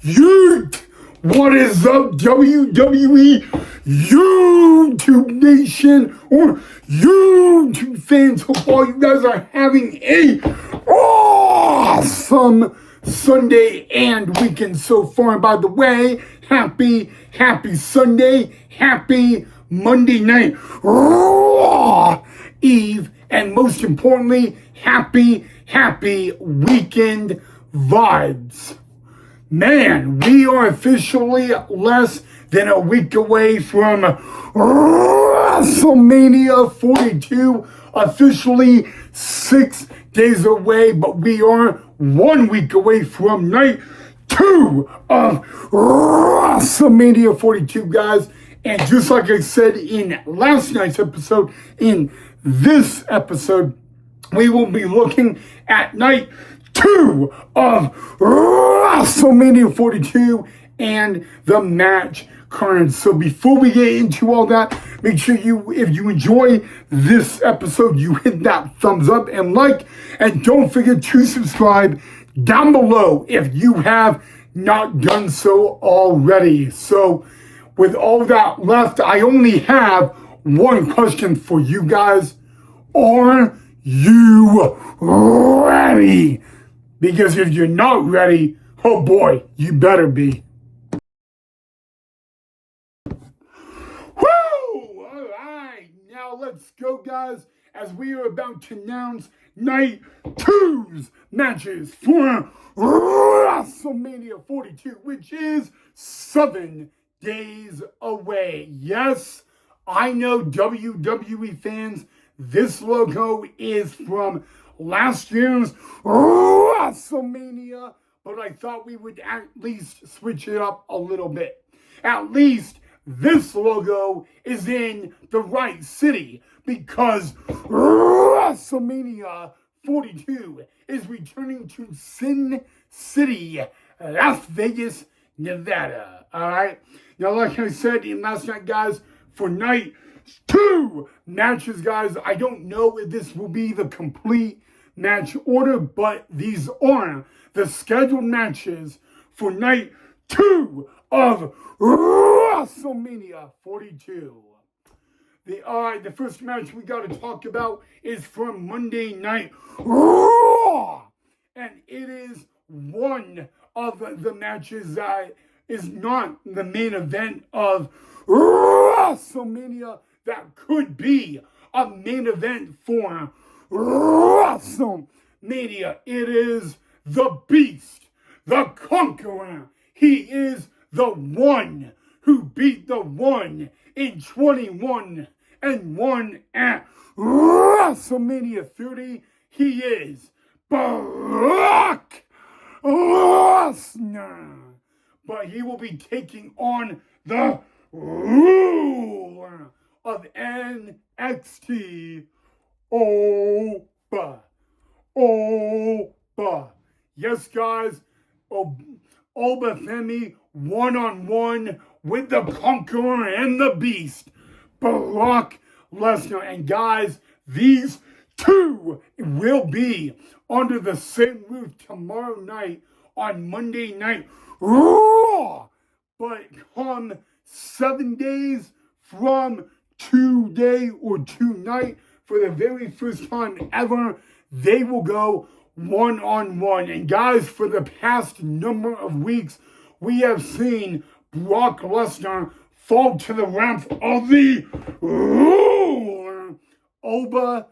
Yeet! What is up, WWE YouTube Nation or YouTube fans? Hope all you guys are having a awesome Sunday and weekend so far. And by the way, happy Sunday, happy Monday night Raw Eve, and most importantly, happy weekend vibes. Man, we are officially less than a week away from WrestleMania 42, officially 6 days away, but we are 1 week away from night 2 of WrestleMania 42, guys. And just like I said in last night's episode, in this episode, we will be looking at night 2 of WrestleMania 42 and the match cards. So before we get into all that, make sure if you enjoy this episode, you hit that thumbs up and like, and don't forget to subscribe down below if you have not done so already. So with all that left, I only have one question for you guys. Are you ready? Because if you're not ready, oh boy, you better be. Woo! All right, now let's go, guys, as we are about to announce night 2's matches for WrestleMania 42, which is 7 days away. Yes, I know WWE fans, this logo is from last year's WrestleMania, but I thought we would at least switch it up a little bit. At least this logo is in the right city, because WrestleMania 42 is returning to Sin City, Las Vegas, Nevada. All right. Now, like I said in last night, guys, for night 2 matches, guys, I don't know if this will be the complete match order, but these are the scheduled matches for night 2 of WrestleMania 42. The first match we got to talk about is from Monday Night Raw, and it is one of the matches that is not the main event of WrestleMania that could be a main event for WrestleMania. It is the Beast, the Conqueror. He is the one who beat the one in 21 and 1 at WrestleMania 30. He is Brock Lesnar. But he will be taking on the ruler of NXT, Oba. Yes, guys, Oba Femi one-on-one with the Conqueror and the Beast, Brock Lesnar. And guys, these two will be under the same roof tomorrow night on Monday Night Raw. But come 7 days from today or tonight, for the very first time ever, they will go one-on-one. And guys, for the past number of weeks, we have seen Brock Lesnar fall to the wrath of the ruler, Oba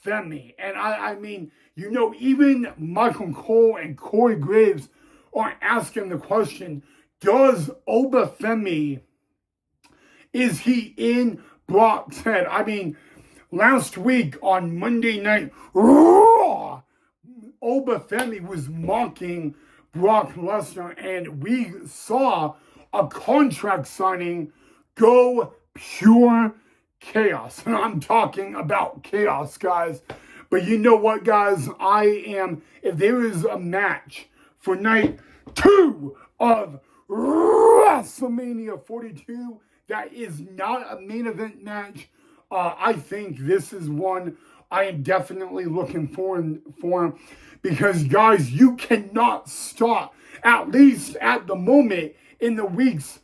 Femi. And I mean, you know, even Michael Cole and Corey Graves are asking the question, does Oba Femi, is he in Brock's head? I mean, last week on Monday Night Raw, Oba Femi was mocking Brock Lesnar, and we saw a contract signing go pure chaos. And I'm talking about chaos, guys. But you know what, guys? If there is a match for night 2 of WrestleMania 42 that is not a main event match, I think this is one I am definitely looking for, because, guys, you cannot stop at least at the moment, in the weeks,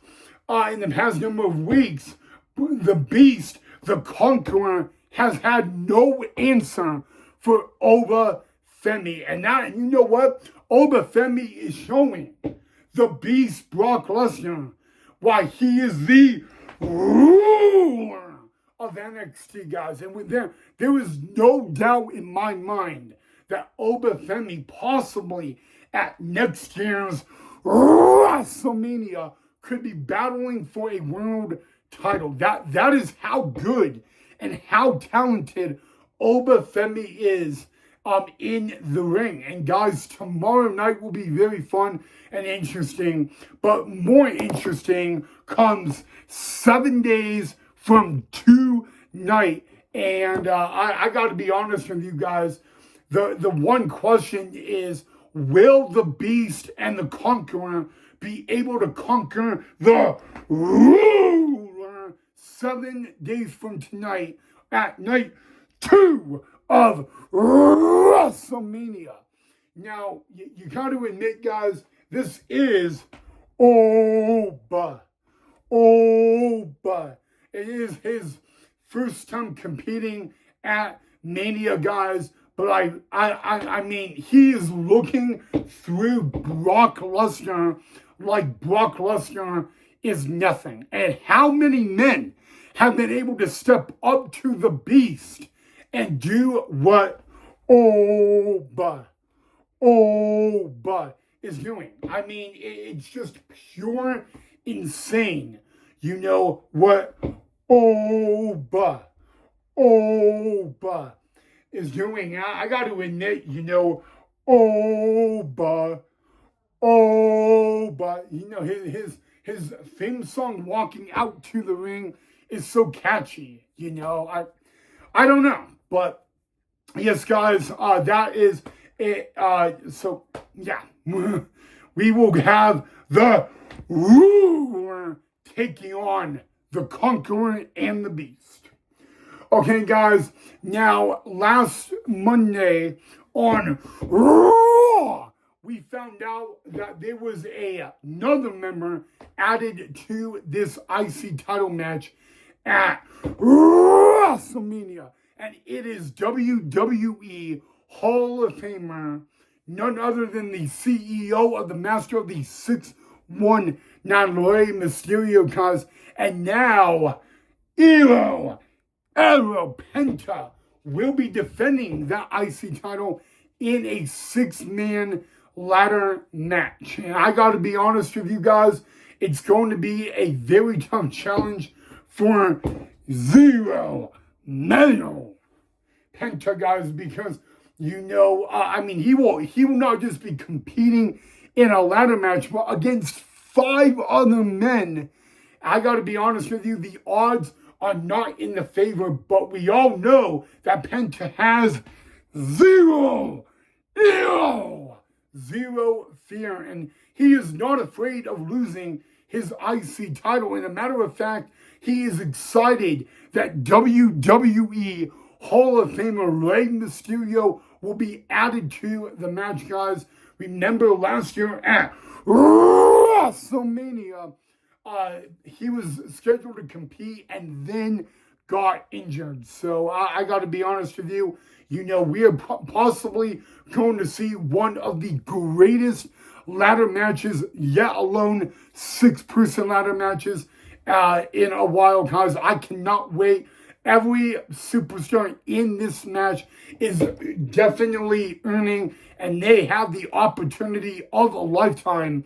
in the past number of weeks, the Beast, the Conqueror, has had no answer for Obafemi. And that, you know what? Obafemi is showing the Beast, Brock Lesnar, why he is the ruler of NXT, guys. And with there is no doubt in my mind that Obafemi possibly at next year's WrestleMania could be battling for a world title. That is how good and how talented Obafemi is in the ring. And guys, tomorrow night will be very fun and interesting. But more interesting comes 7 days from tonight. And I got to be honest with you guys. The one question is, will the Beast and the Conqueror be able to conquer the ruler 7 days from tonight at night 2 of WrestleMania? Now, you got to admit, guys, this is Oba. It is his first time competing at Mania, guys. But I mean, he is looking through Brock Lesnar like Brock Lesnar is nothing. And how many men have been able to step up to the Beast and do what Oba is doing? I mean, it's just pure insane. You know what Oba is doing. I got to admit, you know, Oba, you know, his theme song "Walking Out to the Ring" is so catchy. You know, I don't know, but yes, guys, that is it. So yeah, we will have the ruler taking on the Conqueror and the Beast. Okay, guys, now last Monday on Raw, we found out that there was another member added to this IC title match at WrestleMania, and it is WWE Hall of Famer, none other than the CEO of the Master of the 619, Rey Mysterio, guys, and now Elo Penta will be defending that IC title in a 6-man ladder match. And I got to be honest with you guys, it's going to be a very tough challenge for Zero Melo Penta, guys, because you know, I mean, he will not just be competing in a ladder match, but against 5 other men. I got to be honest with you, the odds are not in the favor, but we all know that Penta has zero fear, and he is not afraid of losing his IC title. And a matter of fact, he is excited that WWE Hall of Famer Rey Mysterio will be added to the match, guys. Remember last year at WrestleMania, he was scheduled to compete and then got injured. So I got to be honest with you. You know, we are possibly going to see one of the greatest ladder matches yet alone, 6-person ladder matches in a while, guys. I cannot wait. Every superstar in this match is definitely earning, and they have the opportunity of a lifetime.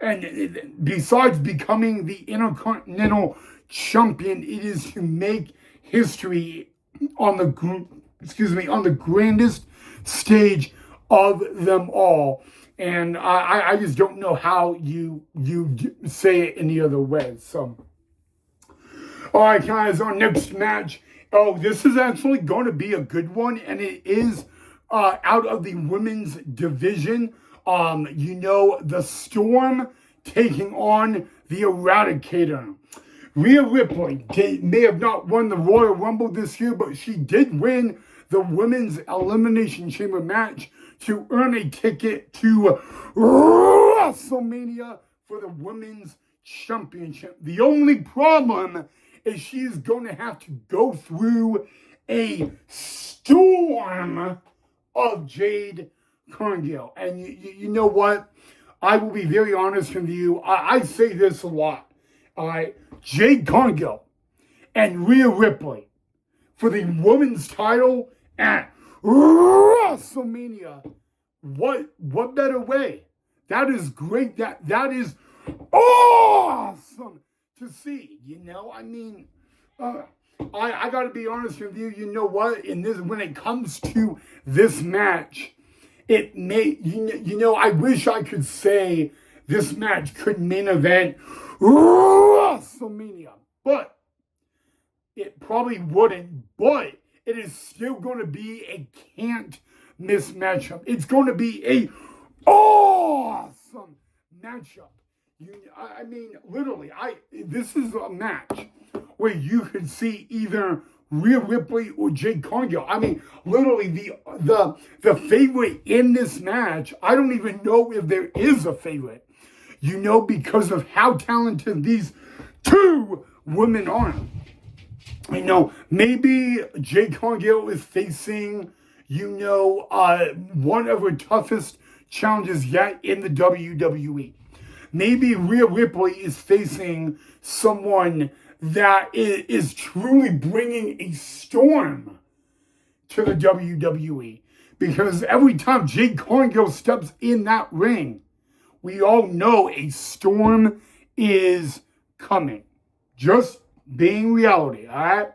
And besides becoming the Intercontinental Champion, it is to make history on the grandest stage of them all. And I just don't know how you say it any other way. So, all right, guys, our next match. Oh, this is actually going to be a good one, and it is out of the women's division. You know, the Storm taking on the Eradicator. Rhea Ripley may have not won the Royal Rumble this year, but she did win the Women's Elimination Chamber match to earn a ticket to WrestleMania WrestleMania for the Women's Championship. The only problem is she's going to have to go through a storm of Jade Cargill. And you know what? I will be very honest with you. I say this a lot. All right, Jade Cargill and Rhea Ripley for the women's title at WrestleMania. What better way? That is great. That is awesome to see. You know, I mean, I got to be honest with you. You know what? When it comes to this match, it may, I wish I could say this match could main event WrestleMania, but it probably wouldn't. But it is still going to be a can't miss matchup. It's going to be a awesome matchup. I mean, literally, this is a match where you could see either Rhea Ripley or Jade Cargill. I mean, literally, the favorite in this match, I don't even know if there is a favorite. You know, because of how talented these two women are. You know, maybe Jade Cargill is facing, one of her toughest challenges yet in the WWE. Maybe Rhea Ripley is facing someone that is truly bringing a storm to the WWE. Because every time Jade Cargill steps in that ring, we all know a storm is coming. Just being reality, all right?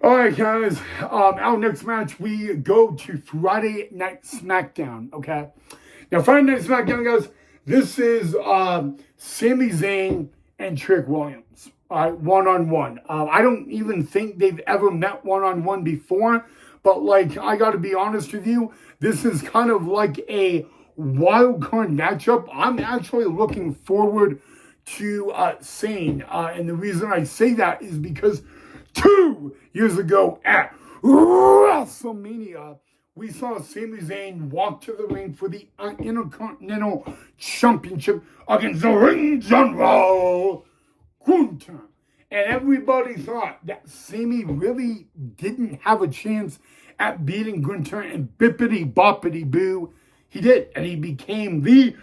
All right, guys. Our next match, we go to Friday Night SmackDown, okay? Now, Friday Night SmackDown, guys, this is Sami Zayn and Trick Williams, one-on-one. I don't even think they've ever met one-on-one before, but, I got to be honest with you, this is kind of like a wild card matchup. I'm actually looking forward to seeing, and the reason I say that is because 2 years ago at WrestleMania, we saw Sami Zayn walk to the ring for the Intercontinental Championship against the Ring General, Gunther. And everybody thought that Sami really didn't have a chance at beating Gunther, and bippity boppity boo, he did. And he became the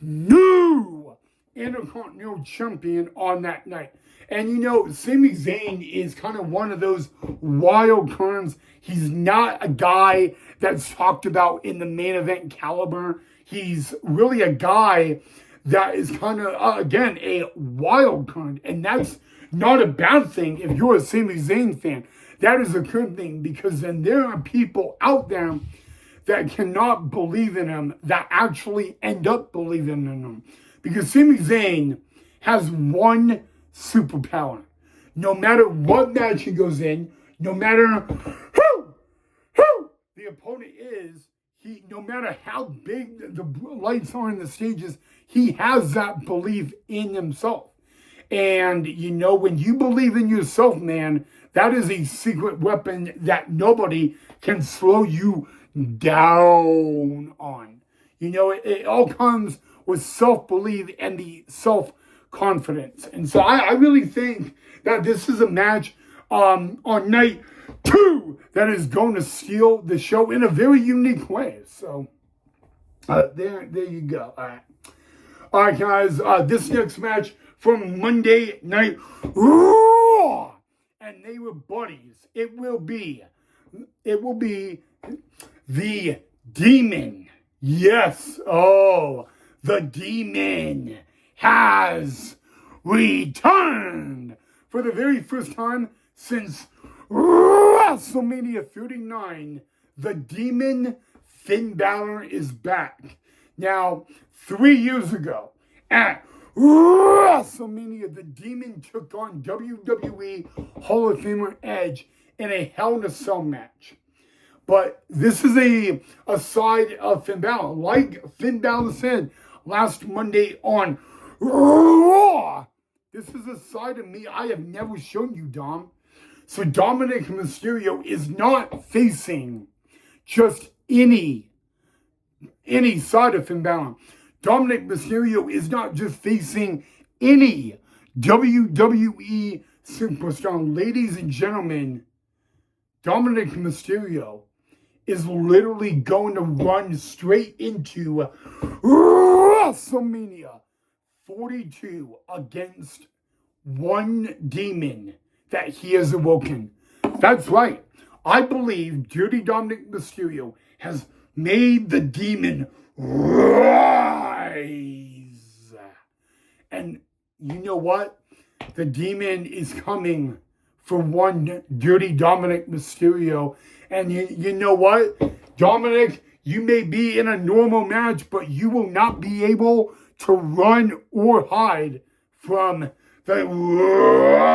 new Intercontinental Champion on that night. And Sami Zayn is kind of one of those wild cards. He's not a guy that's talked about in the main event caliber. He's really a guy that is kind of, again, a wild card. And that's not a bad thing if you're a Sami Zayn fan. That is a good thing, because then there are people out there that cannot believe in him that actually end up believing in him. Because Sami Zayn has one superpower. No matter what match he goes in, no matter who the opponent is, no matter how big the lights are in the stages, he has that belief in himself. And, when you believe in yourself, man, that is a secret weapon that nobody can slow you down on. It all comes with self-belief and the self-confidence. And so I really think that this is a match on night 2 that is going to steal the show in a very unique way. So there you go. All right, guys. This next match from Monday Night Raw, and they were buddies. It will be the Demon. Yes. Oh, the Demon has returned for the very first time since WrestleMania 39. The Demon, Finn Balor, is back. Now, 3 years ago at WrestleMania, the Demon took on WWE Hall of Famer Edge in a Hell in a Cell match. But this is a side of Finn Balor. Like Finn Balor said last Monday on Raw, this is a side of me I have never shown you, Dom. So Dominic Mysterio is not facing just any side of Finn Balor. Dominic Mysterio is not just facing any WWE superstar. Ladies and gentlemen, Dominic Mysterio is literally going to run straight into WrestleMania 42 against one demon that he has awoken. That's right. I believe Dirty Dominic Mysterio has made the demon rise. And you know what? The demon is coming for one Dirty Dominic Mysterio. And you know what? Dominic, you may be in a normal match, but you will not be able to run or hide from the rise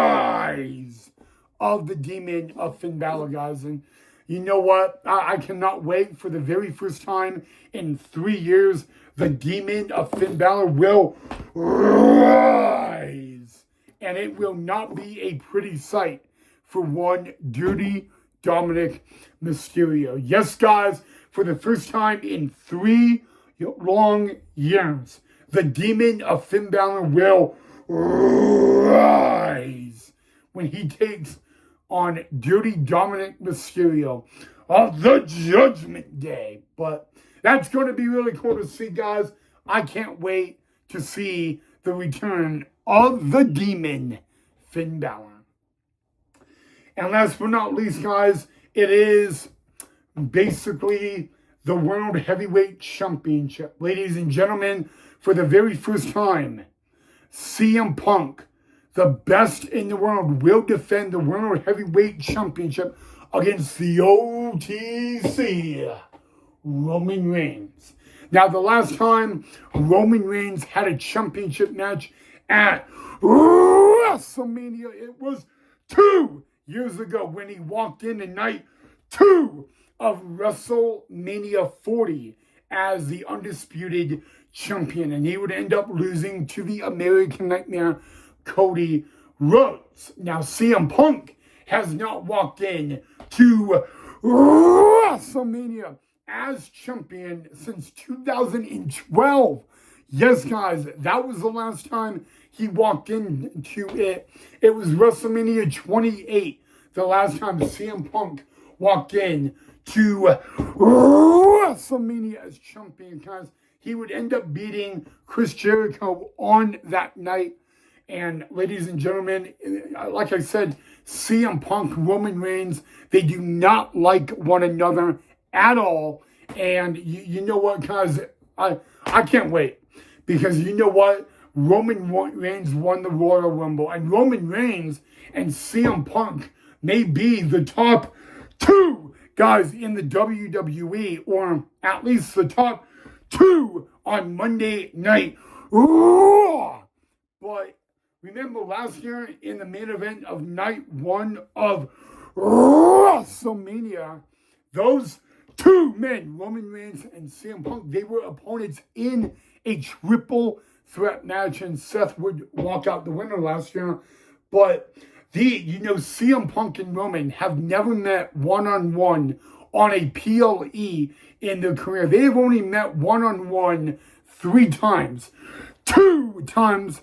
of the demon of Finn Balor, guys. And you know what? I cannot wait for the very first time in 3 years, the demon of Finn Balor will rise. And it will not be a pretty sight for one Dirty Dominic Mysterio. Yes, guys, for the first time in 3 long years, the demon of Finn Balor will rise when he takes on Dirty Dominic Mysterio on the Judgment Day. But that's going to be really cool to see, guys. I can't wait to see the return of the demon, Finn Balor. And last but not least, guys, it is basically the World Heavyweight Championship. Ladies and gentlemen, for the very first time, CM Punk, the best in the world, will defend the World Heavyweight Championship against the OTC, Roman Reigns. Now, the last time Roman Reigns had a championship match at WrestleMania, it was 2 years ago when he walked in night 2 of WrestleMania 40 as the undisputed champion, and he would end up losing to the American Nightmare, Cody Rhodes. Now, CM Punk has not walked in to WrestleMania as champion since 2012. Yes, guys, that was the last time he walked into it. It was WrestleMania 28, the last time CM Punk walked in to WrestleMania as champion, guys. He would end up beating Chris Jericho on that night. And ladies and gentlemen, like I said, CM Punk, Roman Reigns, they do not like one another at all. And you know what, guys? I can't wait. Because you know what? Roman Reigns won the Royal Rumble. And Roman Reigns and CM Punk may be the top 2 guys in the WWE. Or at least the top 2 on Monday Night Raw. But remember last year in the main event of night 1 of WrestleMania, those 2 men, Roman Reigns and CM Punk, they were opponents in a triple threat match, and Seth would walk out the winner last year. But CM Punk and Roman have never met one-on-one on a PLE in their career. They have only met one-on-one 3 times. 2 times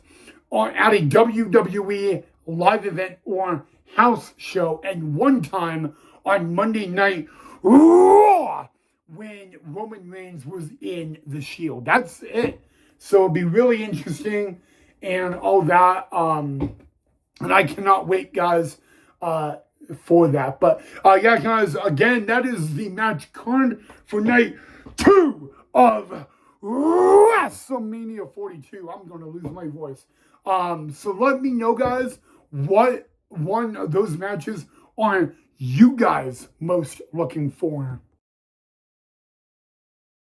at a WWE live event or house show, and 1 time on Monday Night Raw when Roman Reigns was in the Shield. That's it. So it'll be really interesting and all that. And I cannot wait, guys, for that. But yeah, guys, again, that is the match card for night 2 of WrestleMania 42. I'm going to lose my voice. So let me know, guys, what one of those matches are you guys most looking for.